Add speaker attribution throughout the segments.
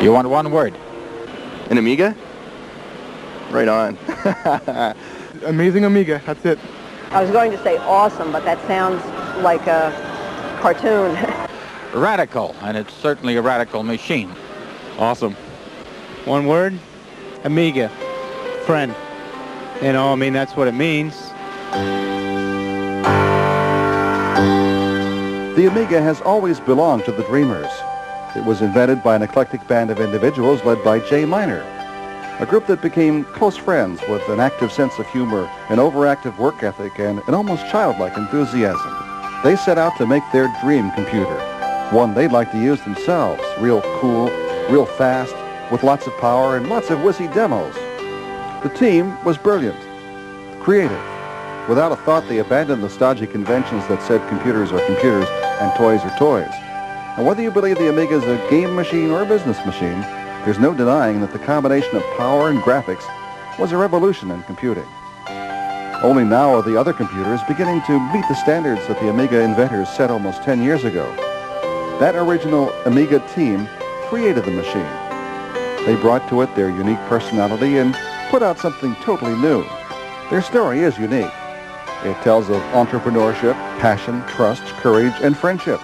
Speaker 1: You want one word?
Speaker 2: An Amiga? Right on.
Speaker 3: Amazing Amiga, that's it.
Speaker 4: I was going to say awesome, but that sounds like a cartoon.
Speaker 1: Radical, and it's certainly a radical machine.
Speaker 5: Awesome.
Speaker 6: One word? Amiga. Friend. You know, I mean, that's what it means.
Speaker 7: The Amiga has always belonged to the dreamers. It was invented by an eclectic band of individuals led by Jay Miner, a group that became close friends with an active sense of humor, an overactive work ethic, and an almost childlike enthusiasm. They set out to make their dream computer, one they'd like to use themselves, real cool, real fast, with lots of power and lots of whizzy demos. The team was brilliant, creative. Without a thought, they abandoned the stodgy conventions that said computers are computers and toys are toys. And whether you believe the Amiga is a game machine or a business machine, there's no denying that the combination of power and graphics was a revolution in computing. Only now are the other computers beginning to meet the standards that the Amiga inventors set almost 10 years ago. That original Amiga team created the machine. They brought to it their unique personality and put out something totally new. Their story is unique. It tells of entrepreneurship, passion, trust, courage, and friendship.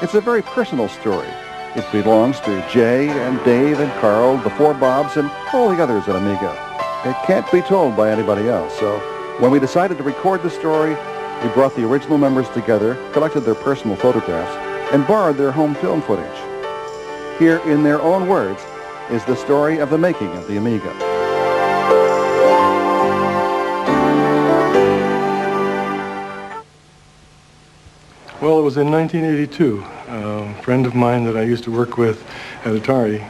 Speaker 7: It's a very personal story. It belongs to Jay and Dave and Carl, the four Bobs, and all the others at Amiga. It can't be told by anybody else, so when we decided to record the story, we brought the original members together, collected their personal photographs, and borrowed their home film footage. Here, in their own words, is the story of the making of the Amiga.
Speaker 8: Well, it was in 1982. A friend of mine that I used to work with at Atari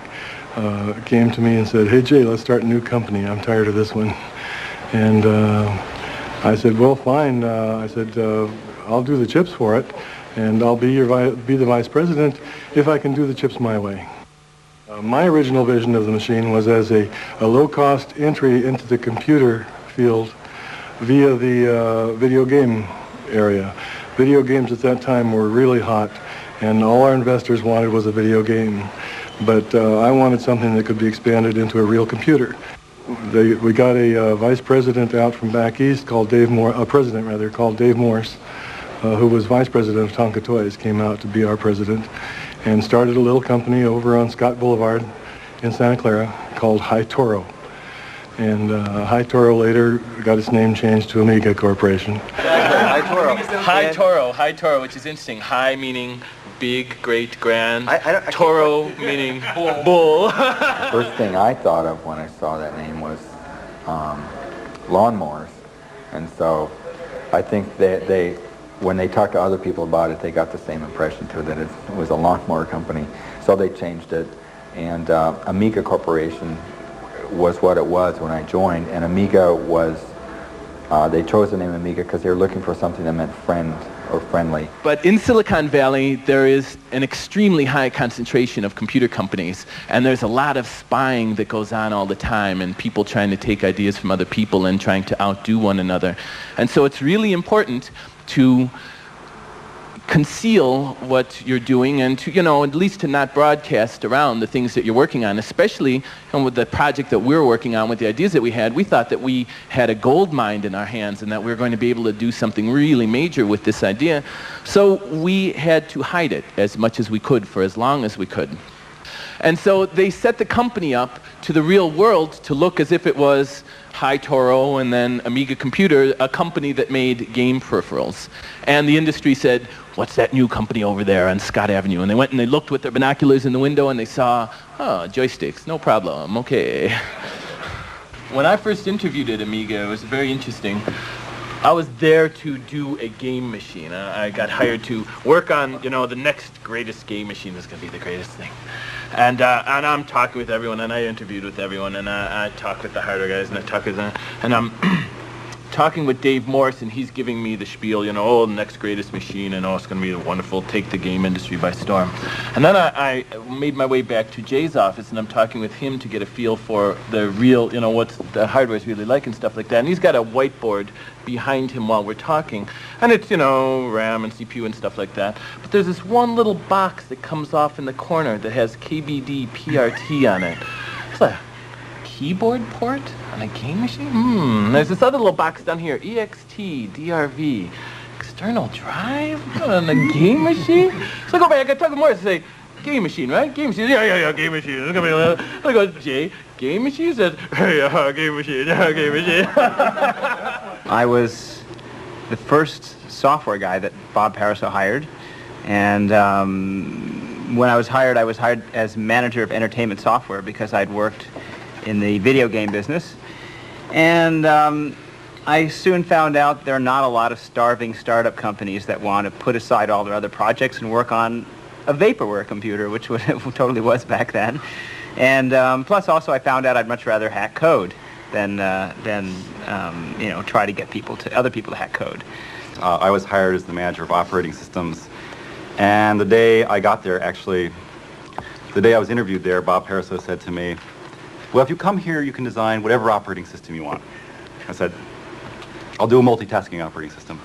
Speaker 8: came to me and said, "Hey Jay, let's start a new company. I'm tired of this one." And I said, "Well, fine." I said, "I'll do the chips for it, and I'll be the vice president if I can do the chips my way." My original vision of the machine was as a low-cost entry into the computer field via the video game area. Video games at that time were really hot, and all our investors wanted was a video game. But I wanted something that could be expanded into a real computer. We got a vice president out from back east called Dave Morse, a president rather, called Dave Morse, who was vice president of Tonka Toys, came out to be our president, and started a little company over on Scott Boulevard in Santa Clara called High Toro. And High Toro later got its name changed to Amiga Corporation.
Speaker 2: High Toro.
Speaker 5: High Toro, which is interesting. High meaning big, great, grand.
Speaker 2: I
Speaker 5: Toro meaning bull.
Speaker 9: First thing I thought of when I saw that name was lawnmowers. And so I think that when they talked to other people about it, they got the same impression too, that it was a lawnmower company. So they changed it. And Amiga Corporation was what it was when I joined. And Amiga was, they chose the name Amiga because they were looking for something that meant friend or friendly.
Speaker 5: But in Silicon Valley, there is an extremely high concentration of computer companies, and there's a lot of spying that goes on all the time, and people trying to take ideas from other people and trying to outdo one another. And so it's really important to conceal what you're doing and to, at least to not broadcast around the things that you're working on, especially with the project that we're working on, with the ideas that we had. We thought that we had a gold mine in our hands and that we were going to be able to do something really major with this idea. So we had to hide it as much as we could for as long as we could. And so they set the company up to the real world to look as if it was High Toro and then Amiga Computer, a company that made game peripherals. And the industry said, "What's that new company over there on Scott Avenue?" And they went and they looked with their binoculars in the window and they saw, "Oh, joysticks, no problem, okay." When I first interviewed at Amiga, it was very interesting. I was there to do a game machine. I got hired to work on, the next greatest game machine that's going to be the greatest thing. And I'm talking with everyone, and I interviewed with everyone, and I talked with the hardware guys, and I talked with them, and I'm talking with Dave Morse, and he's giving me the spiel, you know, oh, the next greatest machine, and oh, it's going to be wonderful, take the game industry by storm. And then I made my way back to Jay's office, and I'm talking with him to get a feel for the real, you know, what the hardware's really like and stuff like that. And he's got a whiteboard behind him while we're talking, and it's, you know, RAM and CPU and stuff like that. But there's this one little box that comes off in the corner that has KBD PRT on it. It's a keyboard port on a game machine? There's this other little box down here, EXT, DRV, external drive on a game machine? So I go back, I talk to Morris and say, game machine, right? Game machine, yeah, game machine. I go, Jay, game machine? He says, yeah, game machine, game machine.
Speaker 6: I was the first software guy that Bob Pariseau hired, and when I was hired as manager of entertainment software because I'd worked in the video game business. And I soon found out there are not a lot of starving startup companies that want to put aside all their other projects and work on a vaporware computer, which it totally was back then. And plus also I found out I'd much rather hack code than you know, try to get other people to hack code.
Speaker 10: I was hired as the manager of operating systems, and the day I got there, actually, the day I was interviewed there, Bob Pariseau said to me, well, if you come here, you can design whatever operating system you want. I said, I'll do a multitasking operating system.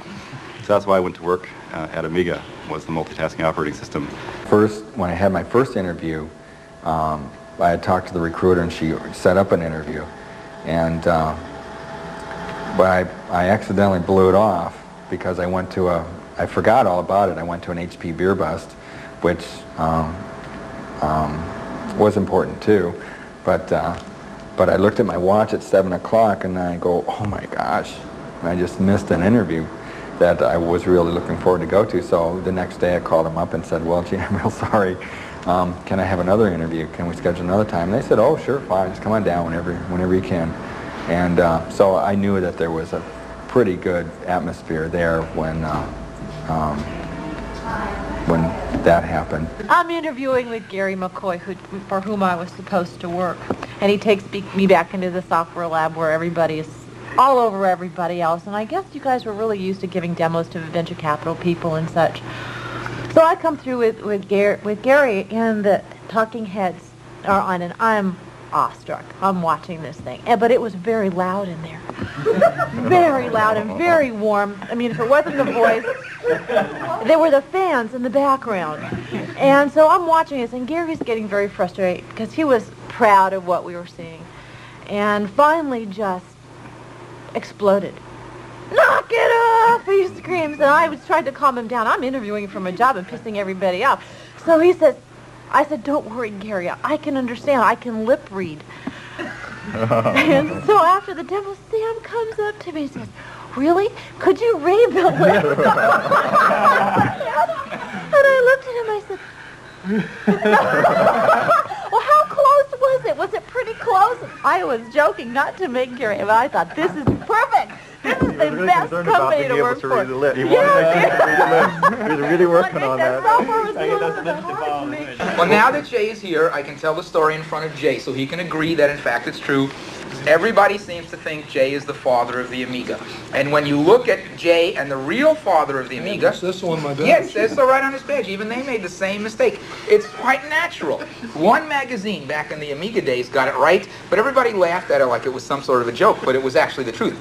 Speaker 10: So that's why I went to work at Amiga, was the multitasking operating system.
Speaker 9: First, when I had my first interview, I had talked to the recruiter and she set up an interview. And, but I accidentally blew it off because I forgot all about it. I went to an HP beer bust, which was important too. But I looked at my watch at 7 o'clock and I go, oh my gosh, I just missed an interview that I was really looking forward to go to. So the next day I called them up and said, well, gee, I'm real sorry. Can I have another interview? Can we schedule another time? And they said, oh, sure, fine, just come on down whenever you can. And so I knew that there was a pretty good atmosphere there when that happened.
Speaker 11: I'm interviewing with Gary McCoy, for whom I was supposed to work. And he takes me back into the software lab where everybody is all over everybody else. And I guess you guys were really used to giving demos to venture capital people and such. So I come through with Gary, and the talking heads are on, and I'm awestruck. I'm watching this thing. But it was very loud in there. Very loud and very warm. I mean, if it wasn't the voice, there were the fans in the background. And so I'm watching this, and Gary's getting very frustrated because he was proud of what we were seeing. And finally just exploded. Knock it off, he screams. And I was trying to calm him down. I'm interviewing from a job and pissing everybody off. So he says, I said, don't worry, Gary. I can understand. I can lip read. And so after the demo, Sam comes up to me and says, really? Could you read the lip? And I looked at him and I said, well, how close was it? Was it pretty close? I was joking not to make Gary, but I thought, this is perfect. This is the best company to work for.
Speaker 10: He wanted to read the lip. He was really working on that.
Speaker 12: Well, now that Jay is here, I can tell the story in front of Jay, so he can agree that, in fact, it's true. Everybody seems to think Jay is the father of the Amiga. And when you look at Jay and the real father of the Amiga...
Speaker 8: Is this on my badge?
Speaker 12: Yes, it's right on his badge. Even they made the same mistake. It's quite natural. One magazine back in the Amiga days got it right, but everybody laughed at it like it was some sort of a joke, but it was actually the truth.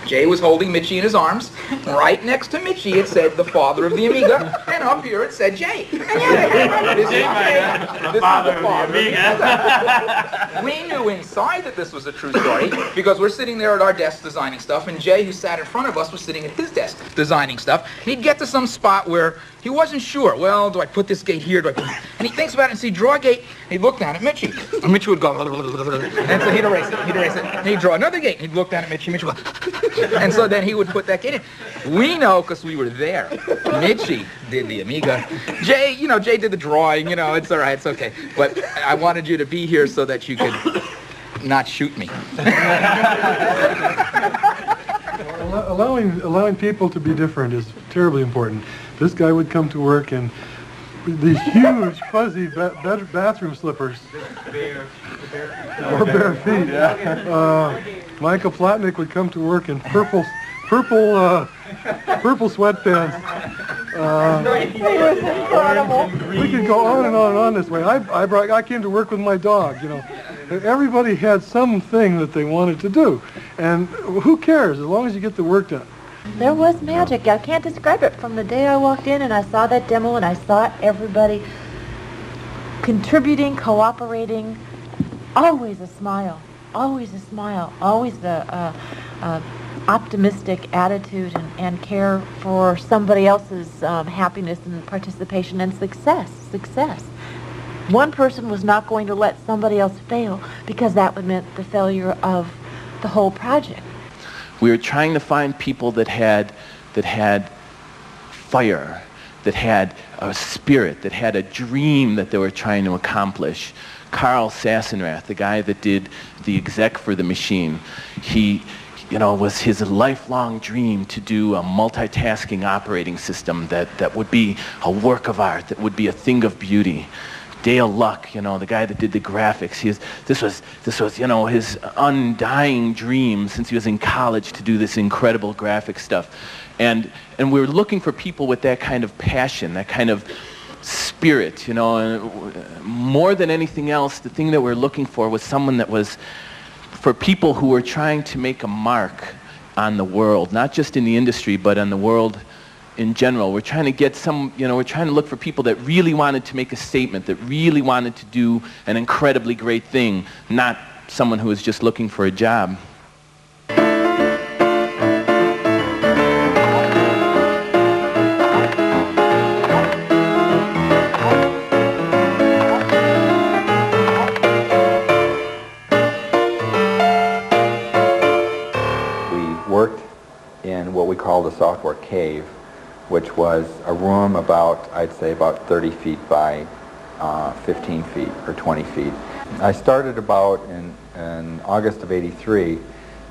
Speaker 12: Jay was holding Mitchie in his arms. Right next to Mitchie it said the father of the Amiga, and up here it said Jay. And yeah, this is Jay. This is the father of the Amiga. We knew inside that this was a true story because we're sitting there at our desk designing stuff, and Jay, who sat in front of us, was sitting at his desk designing stuff. He'd get to some spot where he wasn't sure. Well, do I put this gate here? And he thinks about it and see, draw a gate. And he'd look down at Mitchie. And Mitchie would go, and so he'd erase it. And he'd draw another gate. And he'd look down at Mitchie. Mitchie would go, and so then he would put that gate in. We know because we were there. Mitchie did the Amiga. Jay, Jay did the drawing. It's all right. It's okay. But I wanted you to be here so that you could not shoot me.
Speaker 8: Allowing people to be different is terribly important. This guy would come to work in these huge, fuzzy bathroom slippers. Or bare feet. Michael Plotnick would come to work in purple sweatpants. We could go on and on and on this way. I came to work with my dog, you know. Everybody had something that they wanted to do. And who cares, as long as you get the work done.
Speaker 11: There was magic. I can't describe it. From the day I walked in and I saw that demo and I saw everybody contributing, cooperating, always a smile, always a smile, always the optimistic attitude and care for somebody else's happiness and participation and success. One person was not going to let somebody else fail because that would mean the failure of the whole project.
Speaker 5: We were trying to find people that had fire, that had a spirit, that had a dream that they were trying to accomplish. Carl Sassenrath, the guy that did the exec for the machine, he, you know, was his lifelong dream to do a multitasking operating system that would be a work of art, that would be a thing of beauty. Dale Luck, you know, the guy that did the graphics, this was, you know, his undying dream since he was in college to do this incredible graphic stuff. And we were looking for people with that kind of passion, that kind of spirit, you know. And more than anything else, the thing that we were looking for was someone that was for people who were trying to make a mark on the world, not just in the industry, but on the world in general. We're trying to get some, you know, we're trying to look for people that really wanted to make a statement, that really wanted to do an incredibly great thing, not someone who was just looking for a job.
Speaker 9: We worked in what we call the software cave, which was a room about, I'd say, about 30 feet by 15 feet or 20 feet. I started about in August of '83.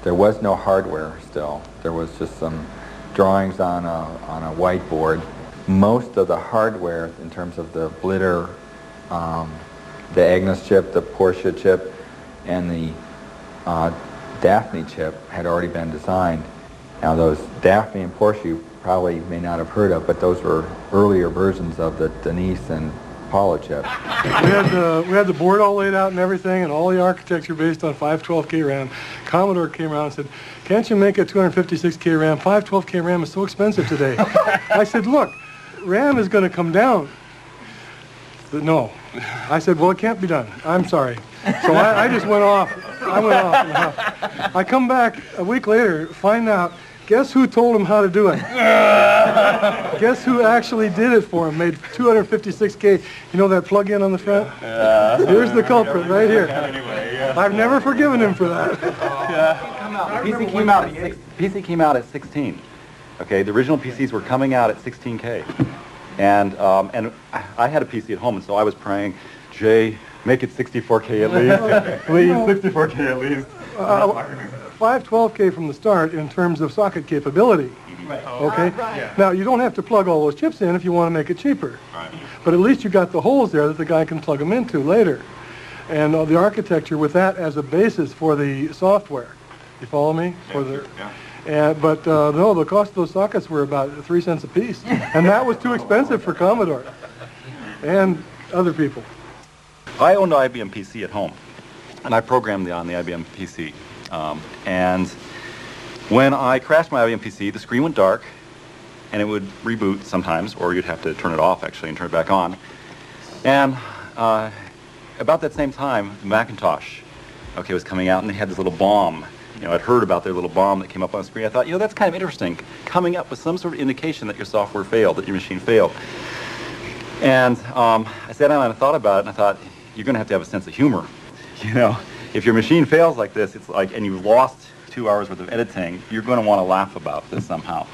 Speaker 9: There was no hardware still. There was just some drawings on a whiteboard. Most of the hardware, in terms of the Blitter, the Agnes chip, the Porsche chip, and the Daphne chip, had already been designed. Now those Daphne and Porsche you probably may not have heard of, but those were earlier versions of the Denise and Paula chip.
Speaker 8: We had the board all laid out and everything, and all the architecture based on 512K RAM. Commodore came around and said, "Can't you make a 256K RAM? 512K RAM is so expensive today." I said, "Look, RAM is going to come down." He said, "No." I said, "Well, it can't be done. I'm sorry." So I just went off. I went off. I come back a week later, find out, guess who told him how to do it? Guess who actually did it for him? Made 256K. You know that plug-in on the front? Here's the culprit right here. I've never forgiven him for that.
Speaker 10: PC came out at 16. Okay, the original PCs were coming out at 16K, and I had a PC at home, and so I was praying, Jay, make it 64K at least. Please, 64K at least.
Speaker 8: 512K from the start in terms of socket capability. Okay? Now, you don't have to plug all those chips in if you want to make it cheaper. But at least you got the holes there that the guy can plug them into later. And the architecture with that as a basis for the software. You follow me? But no, the cost of those sockets were about 3 cents a piece. And that was too expensive for Commodore and other people.
Speaker 10: I owned an IBM PC at home, and I programmed on the IBM PC. And when I crashed my IBM PC, the screen went dark, and it would reboot sometimes, or you'd have to turn it off, actually, and turn it back on. And about that same time, the Macintosh, was coming out, and they had this little bomb. You know, I'd heard about their little bomb that came up on the screen. I thought, you know, that's kind of interesting, coming up with some sort of indication that your software failed, that your machine failed. And I sat down and I thought about it, and I thought, you're going to have a sense of humor. You know, if your machine fails like this, it's like, and you've lost 2 hours worth of editing, you're going to want to laugh about this somehow.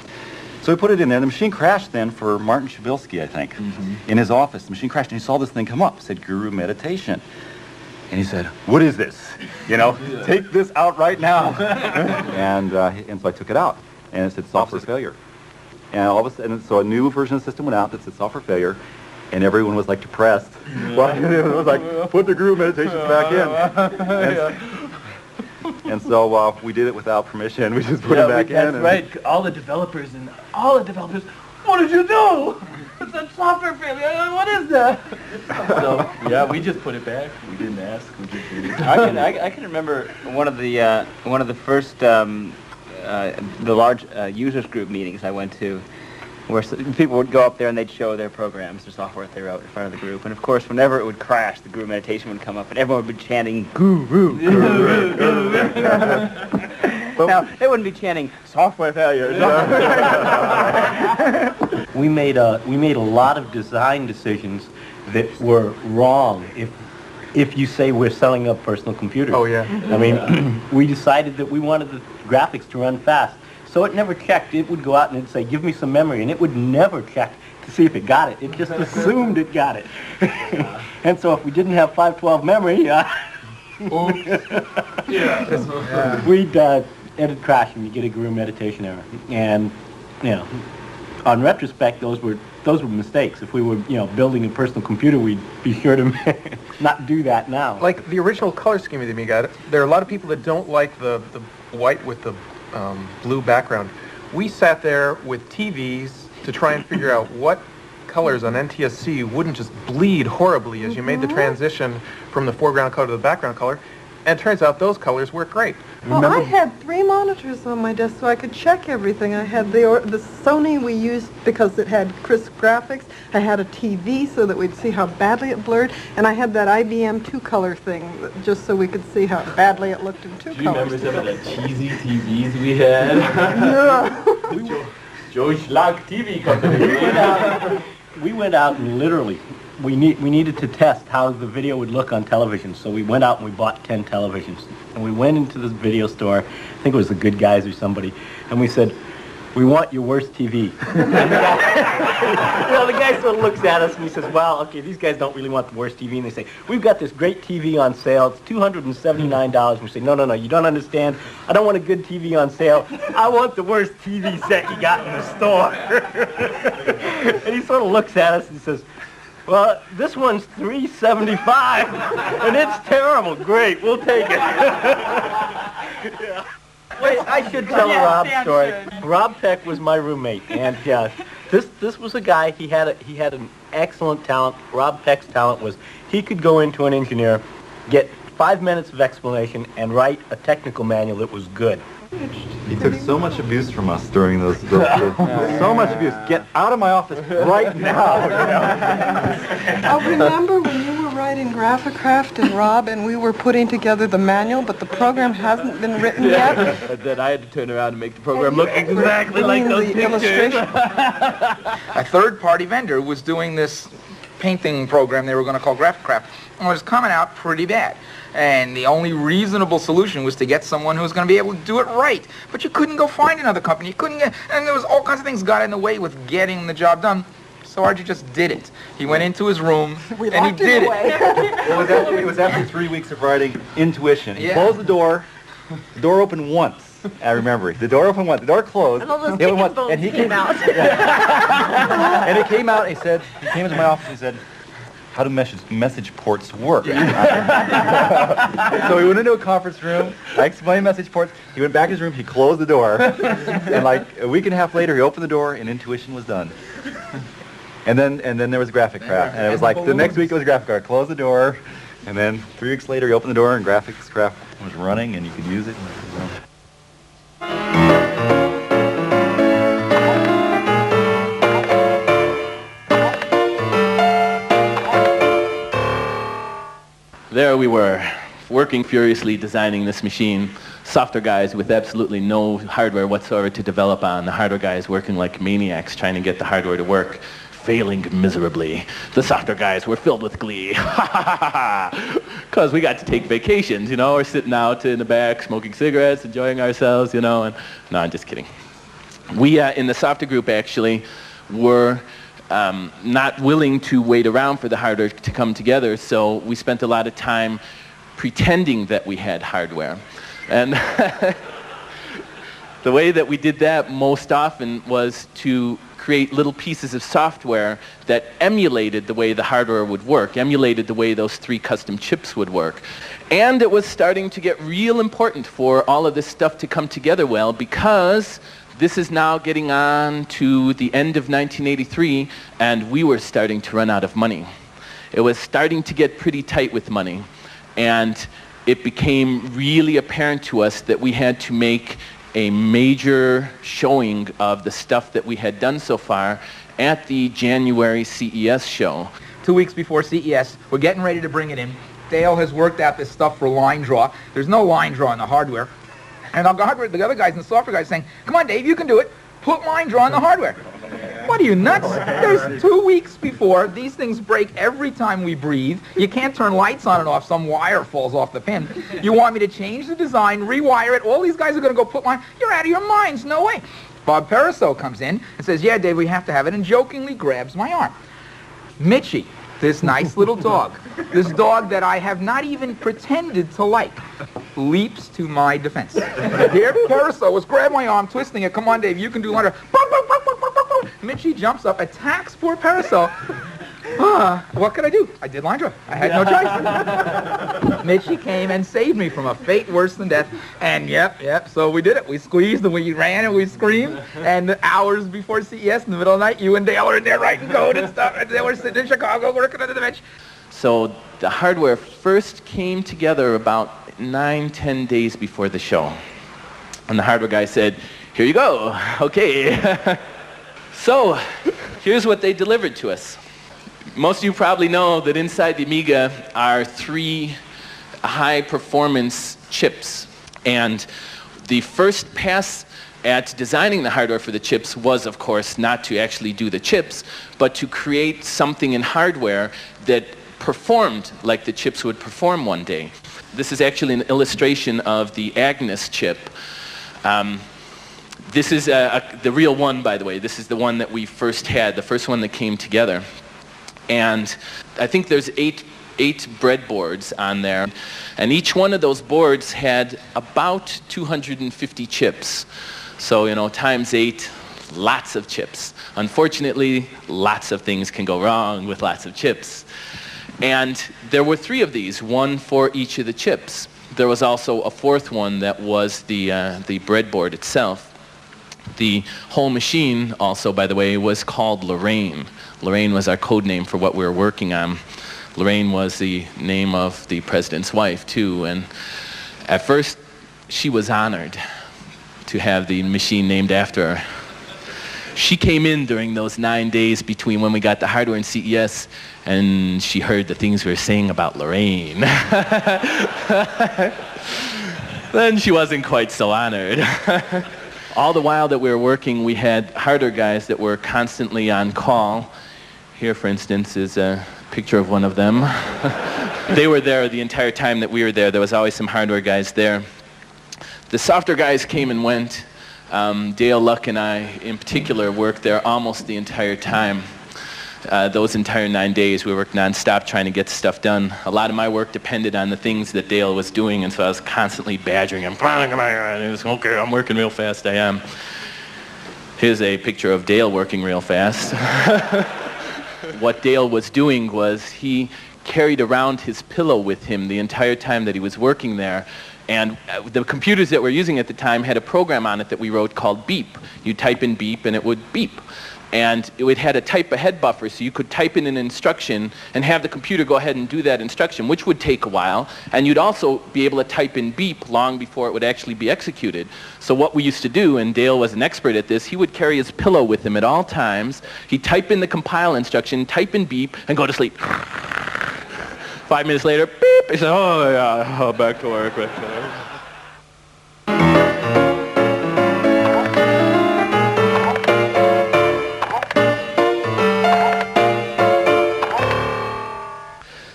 Speaker 10: So we put it in there. The machine crashed then for Martin Shabilsky, I think, in his office. The machine crashed, and he saw this thing come up. It said Guru Meditation. And he said, "What is this? You know, take this out right now." and so I took it out, and it said software failure. And all of a sudden, so a new version of the system went out that said software failure, and everyone was like depressed. Well, it was like, put the Guru Meditations back in. And so we did it without permission. We just put it back in.
Speaker 5: That's right. All the developers, what did you do? It's a software failure. What is that? So yeah, we just put it back. We didn't ask. We just did it.
Speaker 6: I can remember one of the first the large users group meetings I went to, where people would go up there and they'd show their programs, their software that they wrote in front of the group. And of course, whenever it would crash, the group meditation would come up and everyone would be chanting, "Guru, guru, guru." Now, they wouldn't be chanting, "Software failure."
Speaker 13: We made a lot of design decisions that were wrong. If you say we're selling a personal computer.
Speaker 3: Oh, yeah.
Speaker 13: I mean, we decided that we wanted the graphics to run fast. So it never checked. It would go out and it'd say, "Give me some memory," and it would never check to see if it got it. It just assumed it got it. And so if we didn't have 512 memory, we'd it'd crash and you get a guru meditation error. And on retrospect, those were mistakes. If we were building a personal computer, we'd be sure to not do that now.
Speaker 3: Like the original color scheme of the Amiga, there are a lot of people that don't like the white with the blue background. We sat there with TVs to try and figure out what colors on NTSC wouldn't just bleed horribly as you made the transition from the foreground color to the background color. And it turns out those colors work great.
Speaker 14: Well, I had 3 monitors on my desk so I could check everything. I had the Sony we used because it had crisp graphics. I had a TV so that we'd see how badly it blurred. And I had that IBM 2-color thing just so we could see how badly it looked in 2 colors.
Speaker 5: Do you remember some of the cheesy TVs we had?
Speaker 14: No.
Speaker 5: Joe Schlag TV Company.
Speaker 13: We went out and literally, we needed to test how the video would look on television, so we went out and we bought 10 televisions. And we went into this video store, I think it was the Good Guys or somebody, and we said, "We want your worst TV." The guy sort of looks at us and he says, "Well, okay, these guys don't really want the worst TV." And they say, "We've got this great TV on sale. It's $279. And we say, "No, you don't understand. I don't want a good TV on sale. I want the worst TV set you got in the store." And he sort of looks at us and says, "Well, this one's $375, and it's terrible. Great, we'll take it." Wait, I should tell a Rob story. Rob Peck was my roommate, and this was a guy. He had an excellent talent. Rob Peck's talent was he could go into an engineer, get 5 minutes of explanation, and write a technical manual that was good.
Speaker 10: He took so much abuse from us during those so much abuse. Get out of my office right now.
Speaker 14: I remember when you were writing Graphicraft and Rob and we were putting together the manual, but the program hasn't been written yet.
Speaker 5: And then I had to turn around and make the program look exactly like those pictures.
Speaker 12: A third-party vendor was doing this painting program they were going to call Graphicraft, and it was coming out pretty bad. And the only reasonable solution was to get someone who was going to be able to do it right. But you couldn't go find another company. You couldn't get, and there was all kinds of things got in the way with getting the job done. So Archie just did it. He went into his room and he did it.
Speaker 10: It was after 3 weeks of writing Intuition. He closed the door. The door opened once. I remember it. The door opened once. The door closed.
Speaker 11: And all those chicken bones came out.
Speaker 10: And it came out. He came into my office and he said, "How do message ports work?" So we went into a conference room. I explained message ports. He went back to his room. He closed the door. And like a week and a half later, he opened the door, and Intuition was done. And then there was Graphicraft, and it was like the next week it was Graphicraft. Closed the door, and then 3 weeks later, he opened the door, and Graphicraft was running, and you could use it.
Speaker 5: There we were, working furiously designing this machine. Software guys with absolutely no hardware whatsoever to develop on. The hardware guys working like maniacs trying to get the hardware to work, failing miserably. The software guys were filled with glee. Because we got to take vacations, We're sitting out in the back, smoking cigarettes, enjoying ourselves, and no, I'm just kidding. We, in the software group, actually, were not willing to wait around for the hardware to come together, so we spent a lot of time pretending that we had hardware. And The way that we did that most often was to create little pieces of software that emulated the way the hardware would work, emulated the way those 3 custom chips would work. And it was starting to get real important for all of this stuff to come together well, because this is now getting on to the end of 1983, and we were starting to run out of money. It was starting to get pretty tight with money, and it became really apparent to us that we had to make a major showing of the stuff that we had done so far at the January CES show.
Speaker 12: 2 weeks before CES, we're getting ready to bring it in. Dale has worked out this stuff for line draw. There's no line draw in the hardware. And the other guys and the software guys saying, come on, Dave, you can do it. Put line draw in the hardware. What are you, nuts? There's 2 weeks before. These things break every time we breathe. You can't turn lights on and off. Some wire falls off the pin. You want me to change the design, rewire it. All these guys are going to go put line. You're out of your minds. No way. Bob Pariseau comes in and says, yeah, Dave, we have to have it, and jokingly grabs my arm. Mitchie, this nice little dog, this dog that I have not even pretended to like, leaps to my defense. Here, Pariseau was grabbing my arm, twisting it. Come on, Dave, you can do line draw. Mitchie jumps up, attacks poor Pariseau. What could I do? I did line draw. I had no choice. Mitchie came and saved me from a fate worse than death. And yep, so we did it. We squeezed and we ran and we screamed. And hours before CES in the middle of the night, you and Dale are in there writing code and stuff. And they were sitting in Chicago working under the bench.
Speaker 5: So the hardware first came together about 9-10 days before the show. And the hardware guy said, here you go. Okay. So here's what they delivered to us. Most of you probably know that inside the Amiga are 3 high-performance chips. And the first pass at designing the hardware for the chips was, of course, not to actually do the chips, but to create something in hardware that performed like the chips would perform one day. This is actually an illustration of the Agnes chip. This is the real one, by the way. This is the one that we first had, the first one that came together. And I think there's eight breadboards on there. And each one of those boards had about 250 chips. So, you know, times 8, lots of chips. Unfortunately, lots of things can go wrong with lots of chips. And there were 3 of these, one for each of the chips. There was also a 4th one that was the breadboard itself. The whole machine also, by the way, was called Lorraine. Lorraine was our code name for what we were working on. Lorraine was the name of the president's wife, too. And at first, she was honored to have the machine named after her. She came in during those 9 days between when we got the hardware and CES, and she heard the things we were saying about Lorraine. Then she wasn't quite so honored. All the while that we were working, we had hardware guys that were constantly on call. Here, for instance, is a picture of one of them. They were there the entire time that we were there. There was always some hardware guys there. The software guys came and went. Dale Luck and I, in particular, worked there almost the entire time. Those entire 9 days, we worked non-stop trying to get stuff done. A lot of my work depended on the things that Dale was doing, and so I was constantly badgering him. And he was, okay, I'm working real fast, I am. Here's a picture of Dale working real fast. What Dale was doing was he carried around his pillow with him the entire time that he was working there. And the computers that we're using at the time had a program on it that we wrote called Beep. You type in Beep and it would beep. And it had a type ahead buffer, so you could type in an instruction and have the computer go ahead and do that instruction, which would take a while. And you'd also be able to type in beep long before it would actually be executed. So what we used to do, and Dale was an expert at this, he would carry his pillow with him at all times. He'd type in the compile instruction, type in beep, and go to sleep. 5 minutes later, beep, he said, oh yeah, back to work.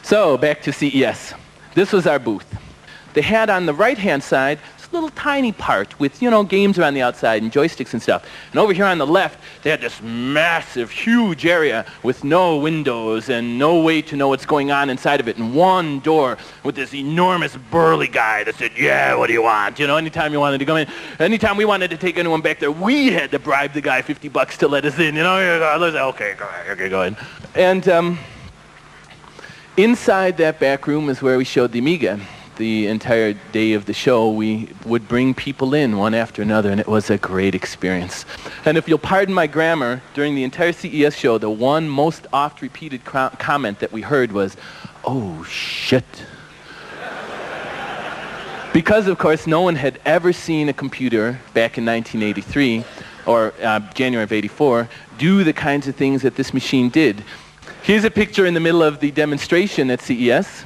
Speaker 5: So, back to CES. This was our booth. They had on the right-hand side this little tiny part with, you know, games around the outside and joysticks and stuff. And over here on the left, they had this massive, huge area with no windows and no way to know what's going on inside of it, and one door with this enormous burly guy that said, yeah, what do you want? You know, anytime you wanted to come in, anytime we wanted to take anyone back there, we had to bribe the guy $50 to let us in, you know. Okay, go ahead, okay, go ahead. And inside that back room is where we showed the Amiga. The entire day of the show, we would bring people in one after another, and it was a great experience. And if you'll pardon my grammar, during the entire CES show, the one most oft-repeated comment that we heard was, "Oh, shit." Because, of course, no one had ever seen a computer back in 1983, or January of '84, do the kinds of things that this machine did. Here's a picture in the middle of the demonstration at CES.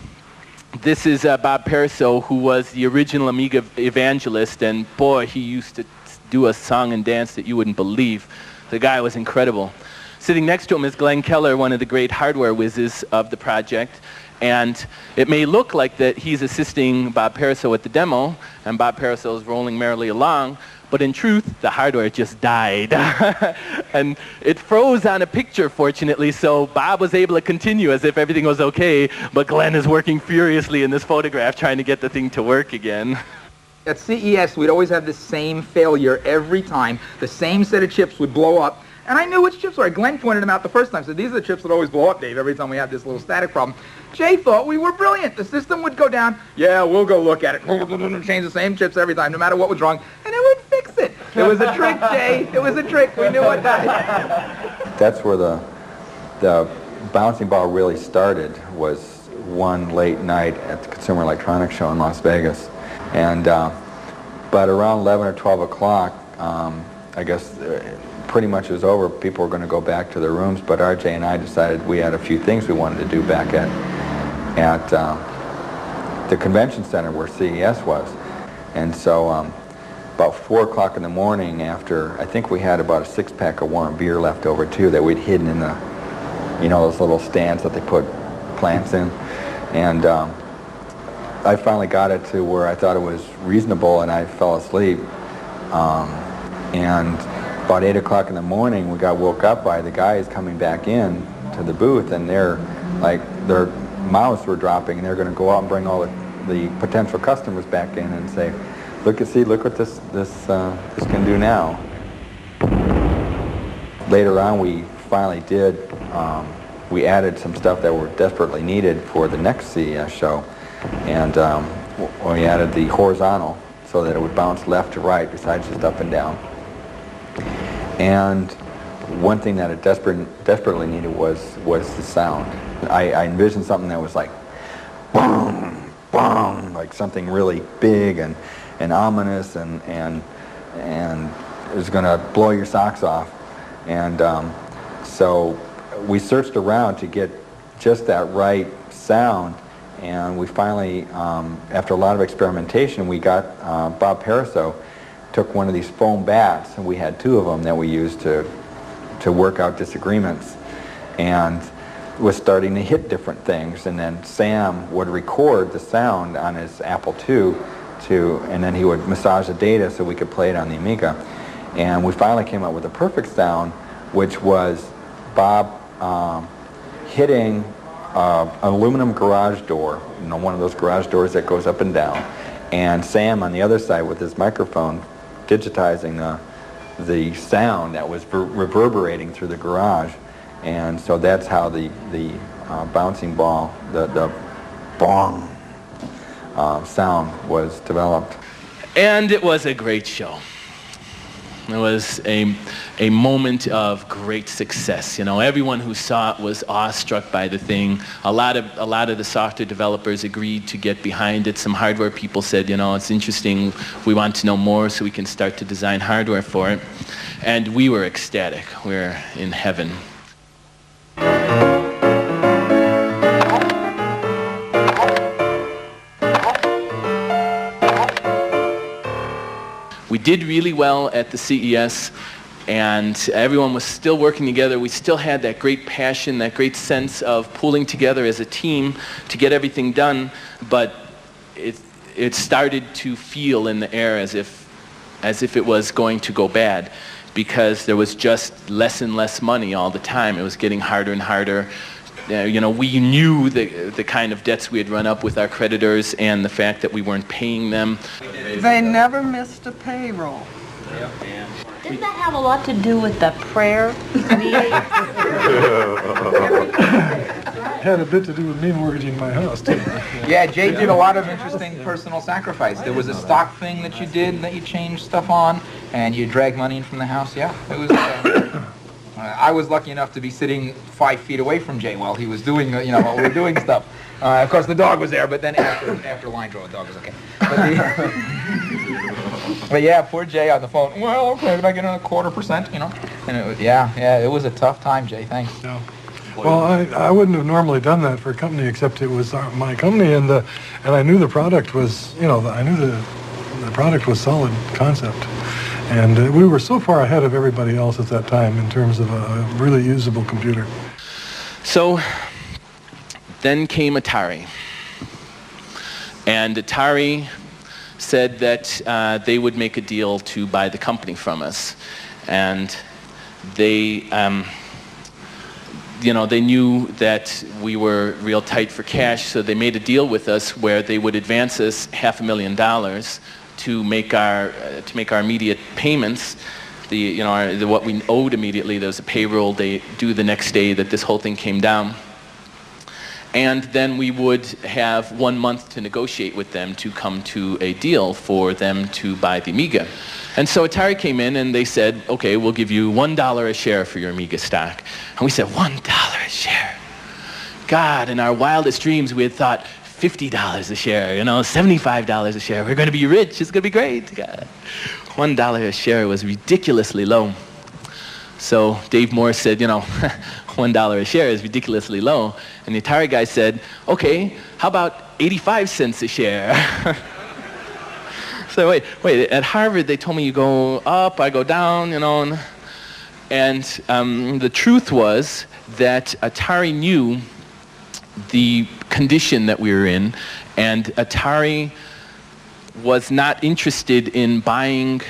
Speaker 5: This is Bob Pariseau, who was the original Amiga evangelist, and boy, he used to do a song and dance that you wouldn't believe. The guy was incredible. Sitting next to him is Glenn Keller, one of the great hardware whizzes of the project, and it may look like that he's assisting Bob Pariseau at the demo, and Bob Pariseau is rolling merrily along, but in truth, the hardware just died. And it froze on a picture, fortunately, so Bob was able to continue as if everything was okay, but Glenn is working furiously in this photograph trying to get the thing to work again.
Speaker 12: At CES, we'd always have the same failure every time. The same set of chips would blow up, and I knew which chips were. Glenn pointed them out the first time, said, these are the chips that always blow up, Dave, every time we had this little static problem. Jay thought we were brilliant. The system would go down. Yeah, we'll go look at it. Change the same chips every time, no matter what was wrong, and it would fix it. It was a trick, Jay. It was a trick. We knew what that.
Speaker 9: That's where the bouncing ball really started, was one late night at the Consumer Electronics Show in Las Vegas. And but around 11 or 12 o'clock, I guess pretty much it was over. People were going to go back to their rooms, but RJ and I decided we had a few things we wanted to do back at the convention center where CES was. And so about 4 o'clock in the morning, after, I think we had about a 6-pack of warm beer left over too that we'd hidden in the, you know, those little stands that they put plants in. And I finally got it to where I thought it was reasonable, and I fell asleep. And about 8 o'clock in the morning, we got woke up by the guys coming back in to the booth, and they're like, their mouths were dropping, and they're going to go out and bring all the potential customers back in and say, look what this can do now. Later on, we finally did. We added some stuff that were desperately needed for the next CES show, and we added the horizontal so that it would bounce left to right besides just up and down. And one thing that it desperately needed was the sound. I envisioned something that was like boom, boom, like something really big and ominous, and it was going to blow your socks off. And so we searched around to get just that right sound, and we finally, after a lot of experimentation, we got Bob Pariseau took one of these foam bats, and we had 2 of them that we used to work out disagreements, and was starting to hit different things. And then Sam would record the sound on his Apple II, and then he would massage the data so we could play it on the Amiga. And we finally came up with a perfect sound, which was Bob hitting an aluminum garage door, you know, one of those garage doors that goes up and down, and Sam on the other side with his microphone digitizing the sound that was reverberating through the garage. And so that's how the bouncing ball, the bong sound was developed.
Speaker 5: And it was a great show. It was a moment of great success. You know, everyone who saw it was awestruck by the thing. A lot of the software developers agreed to get behind it. Some hardware people said, you know, it's interesting. We want to know more so we can start to design hardware for it. And we were ecstatic. We were in heaven. We did really well at the CES, and everyone was still working together. We still had that great passion, that great sense of pulling together as a team to get everything done, but it started to feel in the air as if it was going to go bad, because there was just less and less money all the time. It was getting harder and harder. You know, we knew the kind of debts we had run up with our creditors and the fact that we weren't paying them.
Speaker 14: They never missed a payroll.
Speaker 11: Didn't that have a lot to do with the prayer meeting?
Speaker 8: Had a bit to do with me mortgaging my house, too.
Speaker 12: Yeah, Jay did a lot of interesting personal sacrifice. There was a stock thing that you did that you changed stuff on, and you dragged money in from the house. Yeah, it was. I was lucky enough to be sitting 5 feet away from Jay while he was doing, you know, while we were doing stuff. Of course, the dog was there, but then after line draw, the dog was okay. But yeah, poor Jay on the phone. Well, okay, did I get a 1/4%? You know, and it was, yeah, it was a tough time, Jay. Thanks.
Speaker 8: No. Well, I wouldn't have normally done that for a company, except it was my company, and I knew the product was, you know, I knew the product was solid concept, and we were so far ahead of everybody else at that time in terms of a really usable computer.
Speaker 5: So then came Atari, and Atari said that they would make a deal to buy the company from us, and they. You know, they knew that we were real tight for cash, so they made a deal with us where they would advance us $500,000 to make our immediate payments. What we owed immediately. There was a payroll they do the next day that this whole thing came down, and then we would have 1 month to negotiate with them to come to a deal for them to buy the Amiga. And so Atari came in and they said, okay, we'll give you $1 a share for your Amiga stock. And we said, $1 a share? God, in our wildest dreams, we had thought $50 a share, you know, $75 a share. We're going to be rich. It's going to be great. God. $1 a share was ridiculously low. So Dave Morse said, you know, $1 a share is ridiculously low. And the Atari guy said, okay, how about 85 cents a share? So wait, at Harvard they told me you go up, I go down, you know, and the truth was that Atari knew the condition that we were in, and Atari was not interested in buying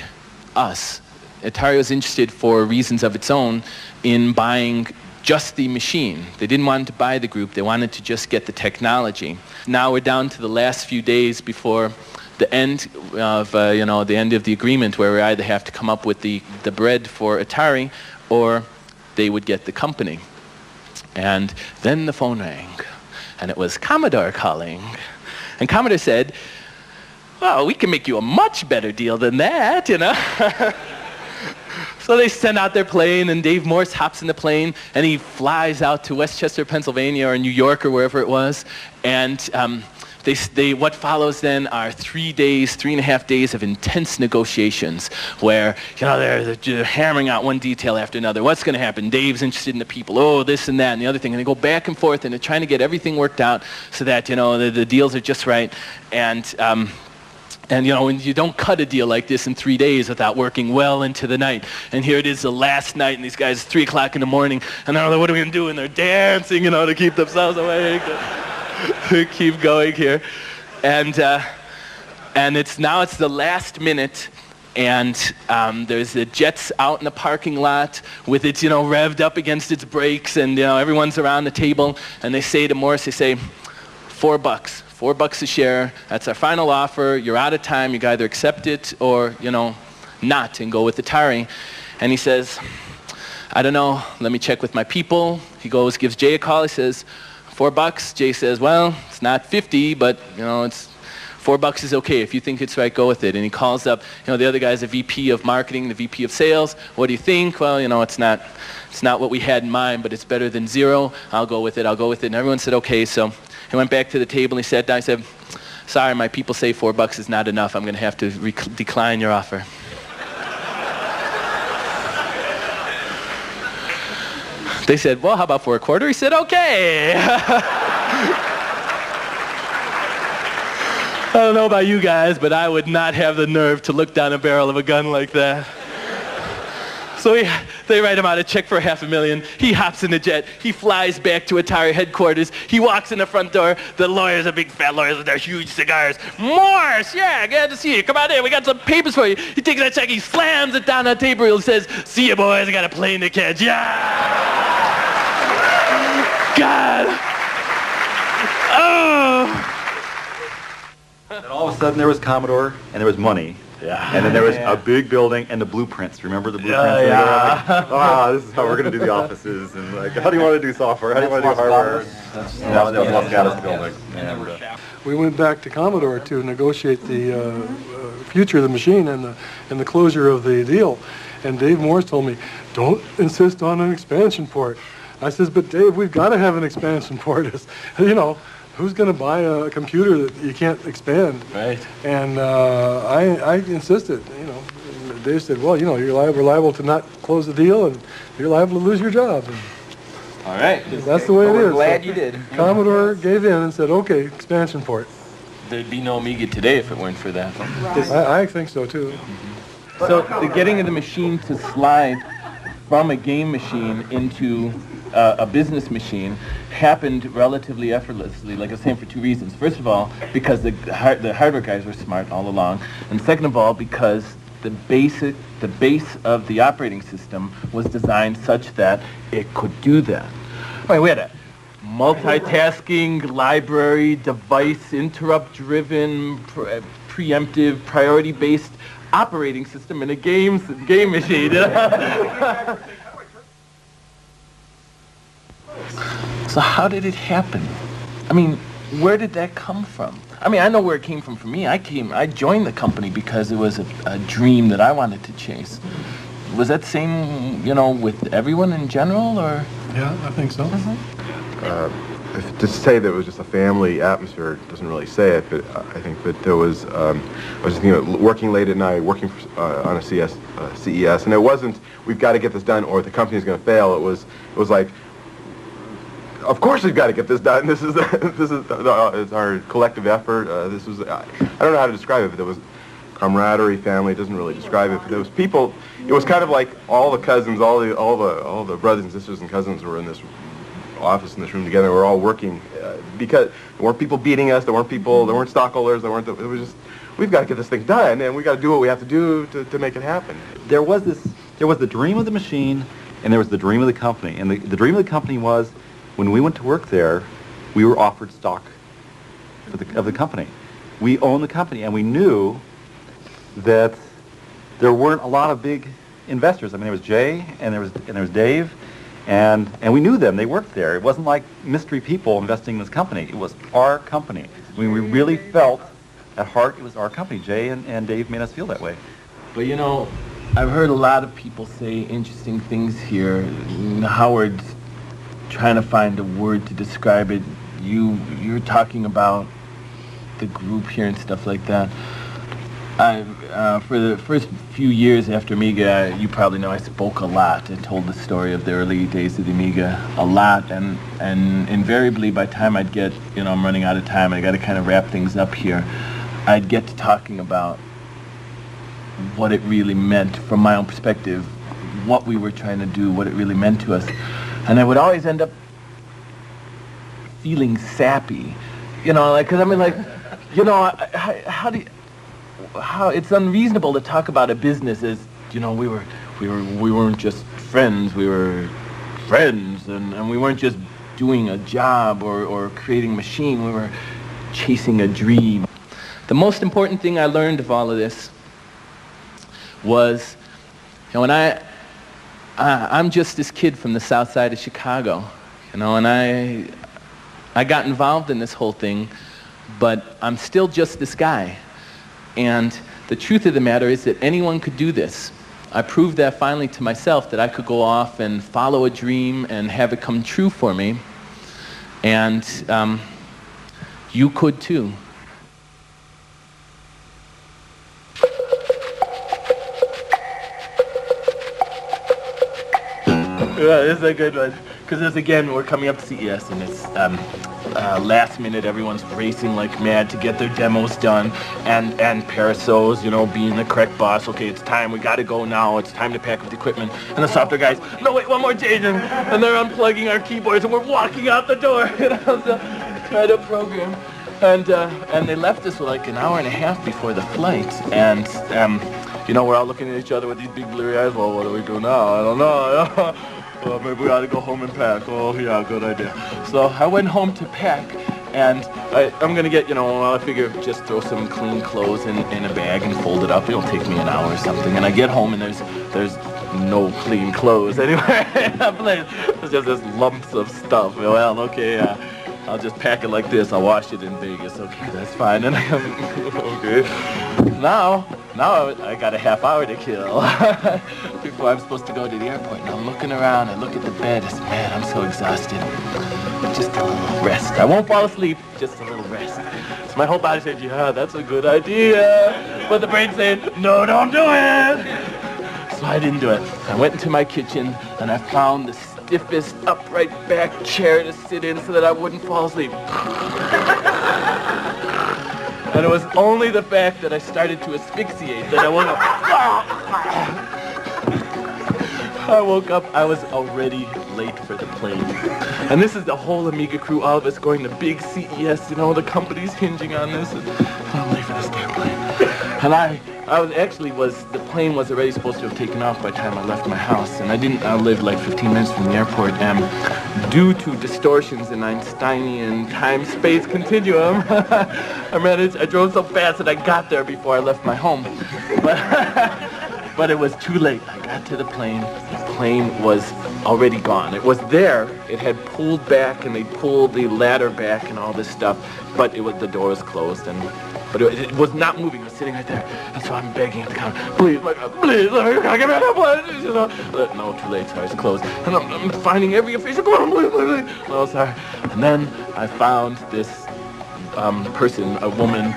Speaker 5: us. Atari was interested, for reasons of its own, in buying just the machine. They didn't want to buy the group, they wanted to just get the technology. Now we're down to the last few days before the end of the end of the agreement, where we either have to come up with the bread for Atari, or they would get the company. And then the phone rang, and it was Commodore calling, and Commodore said, "Well, we can make you a much better deal than that, you know." So they send out their plane, and Dave Morse hops in the plane, and he flies out to Westchester, Pennsylvania, or New York, or wherever it was, and what follows then are 3.5 days of intense negotiations where, you know, they're hammering out one detail after another. What's going to happen? Dave's interested in the people. Oh, this and that and the other thing. And they go back and forth, and they're trying to get everything worked out so that, you know, the deals are just right. And you know, you don't cut a deal like this in 3 days without working well into the night. And here it is, the last night, and these guys, 3 o'clock in the morning, and they're like, what are we going to do? And they're dancing, you know, to keep themselves awake. Keep going here, and it's the last minute, and there's the Jets out in the parking lot with its, you know, revved up against its brakes, and, you know, everyone's around the table, and they say to Morris, they say, $4 a share. That's our final offer. You're out of time. You can either accept it or, you know, not, and go with Atari. And he says, I don't know. Let me check with my people. He goes, gives Jay a call. He says, $4. Jay says, well, it's not 50, but, you know, it's $4 is okay. If you think it's right, go with it. And he calls up, you know, the other guy's the VP of marketing, the VP of sales. What do you think? Well, you know, it's not what we had in mind, but it's better than zero. I'll go with it. And everyone said, okay. So he went back to the table and he sat down. He said, sorry, my people say $4 is not enough. I'm going to have to decline your offer. They said, well, how about for $0.25? He said, okay. I don't know about you guys, but I would not have the nerve to look down a barrel of a gun like that. So they write him out a check for $500,000. He hops in the jet. He flies back to Atari headquarters. He walks in the front door. The lawyers are big fat lawyers with their huge cigars. Morse, yeah, glad to see you. Come on in. We got some papers for you. He takes that check. He slams it down on the table. He says, "See you, boys. I got a plane to catch." Yeah. God. Oh.
Speaker 10: And all of a sudden there was Commodore and there was money.
Speaker 5: Yeah.
Speaker 10: And then there was a big building and the blueprints. Remember the blueprints?
Speaker 5: Yeah.
Speaker 10: Like, this is how we're going to do the offices. And like, how do you want to do software? How do you want to do hardware? That was Los Gatos building. And,
Speaker 8: we went back to Commodore to negotiate the future of the machine and the closure of the deal. And Dave Morse told me, "Don't insist on an expansion port." I says, "But Dave, we've got to have an expansion port." You know, who's going to buy a computer that you can't expand?
Speaker 5: Right.
Speaker 8: And I insisted, you know. Dave said, "Well, you know, we're liable to not close the deal, and you're liable to lose your job." And
Speaker 5: all right.
Speaker 8: That's the way it is.
Speaker 12: We're glad you did.
Speaker 8: Commodore gave in and said, "Okay, expansion port."
Speaker 5: There'd be no Amiga today if it weren't for that.
Speaker 8: Right. I think so, too.
Speaker 5: So the getting of the machine to slide from a game machine into a business machine happened relatively effortlessly, like I was saying, for two reasons. First of all, because the hardware guys were smart all along, and second of all, because the base of the operating system was designed such that it could do that. All right, we had a multitasking, library, device, interrupt-driven, preemptive, priority-based operating system in a game machine. So how did it happen? I mean, where did that come from? I mean, I know where it came from for me. I joined the company because it was a dream that I wanted to chase. Was that same, you know, with everyone in general, or?
Speaker 8: Yeah, I think so.
Speaker 2: To say that it was just a family atmosphere doesn't really say it, but I think that there was, I was just, you know, working late at night, working on a CES, and it wasn't, we've got to get this done or the company's going to fail. It was like, of course we've got to get this done. This is it's our collective effort. This was, I don't know how to describe it, but there was camaraderie, family. It doesn't really describe it, but there was people. It was kind of like all the cousins, all the brothers and sisters and cousins were in this office in this room together. We're all working because there weren't people beating us. There weren't stockholders. It was just, we've got to get this thing done, and we got to do what we have to do to make it happen.
Speaker 10: there was the dream of the machine, and there was the dream of the company. And the dream of the company was, when we went to work there, we were offered stock of the company. We owned the company, and we knew that there weren't a lot of big investors. I mean, there was Jay, and there was Dave, and we knew them. They worked there. It wasn't like mystery people investing in this company. It was our company. I mean, we really felt, at heart, it was our company. Jay and Dave made us feel that way.
Speaker 5: But you know, I've heard a lot of people say interesting things here. Howard's trying to find a word to describe it. You're talking about the group here and stuff like that. For the first few years after Amiga, you probably know I spoke a lot and told the story of the early days of the Amiga a lot, and invariably by the time I'd get, you know, I'm running out of time, I got to kind of wrap things up here, I'd get to talking about what it really meant from my own perspective, what we were trying to do, what it really meant to us. And I would always end up feeling sappy, you know, like, because I mean, like, you know, how it's unreasonable to talk about a business as, you know, we weren't just friends, we were friends, and we weren't just doing a job or creating a machine, we were chasing a dream. The most important thing I learned of all of this was, you know, when I'm just this kid from the south side of Chicago, you know, and I got involved in this whole thing, but I'm still just this guy. And the truth of the matter is that anyone could do this. I proved that finally to myself, that I could go off and follow a dream and have it come true for me. And you could too. Yeah, this is a good one. Because again, we're coming up to CES, and it's last minute. Everyone's racing like mad to get their demos done, and Paraso's, you know, being the correct boss. Okay, it's time. We got to go now. It's time to pack up the equipment. And the software guys, no, wait, one more change, and they're unplugging our keyboards, and we're walking out the door. You know, so try to program. And they left us like an hour and a half before the flight, and you know, we're all looking at each other with these big blurry eyes. Well, what do we do now? I don't know. Well, maybe we ought to go home and pack. Oh, yeah, good idea. So I went home to pack, and I'm gonna get, you know, I figure just throw some clean clothes in a bag and fold it up. It'll take me an hour or something. And I get home, and there's no clean clothes anywhere in that place. There's just this lumps of stuff. Well, okay, I'll just pack it like this. I'll wash it in Vegas. Okay, that's fine. And okay. Now I got a half hour to kill before I'm supposed to go to the airport. And I'm looking around. I look at the bed. It's, man, I'm so exhausted. Just a little rest. I won't fall asleep. Just a little rest. So my whole body said, yeah, that's a good idea. But the brain said, no, don't do it. So I didn't do it. I went into my kitchen and I found the stiffest upright back chair to sit in so that I wouldn't fall asleep. And it was only the fact that I started to asphyxiate that I woke up. I woke up, I was already late for the plane. And this is the whole Amiga crew, all of us going to big CES, you know, the company's hinging on this. And I'm late for this damn plane. And the plane was already supposed to have taken off by the time I left my house. And I lived like 15 minutes from the airport. And due to distortions in Einsteinian time-space continuum, I drove so fast that I got there before I left my home. But it was too late. I got to the plane. The plane was already gone. It was there. It had pulled back, and they pulled the ladder back and all this stuff. But the door was closed, but it was not moving. It was sitting right there. And so I'm begging at the counter, please, my God, please, let me get me on that plane. You know, no, too late. Sorry, it's closed. And I'm finding every official. Come on, please. No, sorry. And then I found this person, a woman,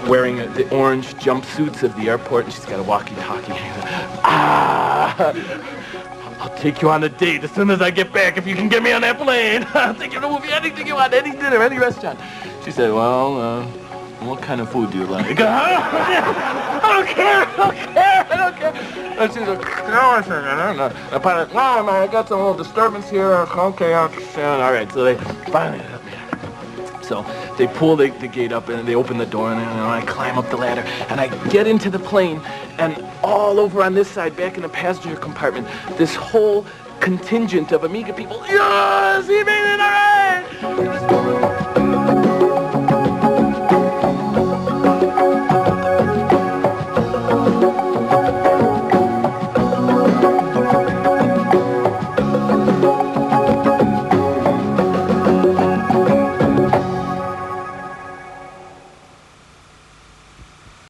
Speaker 5: wearing the orange jumpsuits of the airport, and she's got a walkie-talkie. I'll take you on a date as soon as I get back if you can get me on that plane. I'll take you to a movie, anything you want, any dinner, any restaurant. She said, well, what kind of food do you like? I don't care. And she's like, no, I don't know. And finally, no, man, I got some little disturbance here. Okay, I understand. All right, so they finally let me. So they pull the gate up and they open the door and I climb up the ladder and I get into the plane, and all over on this side, back in the passenger compartment, this whole contingent of Amiga people, yes, he made it, all right!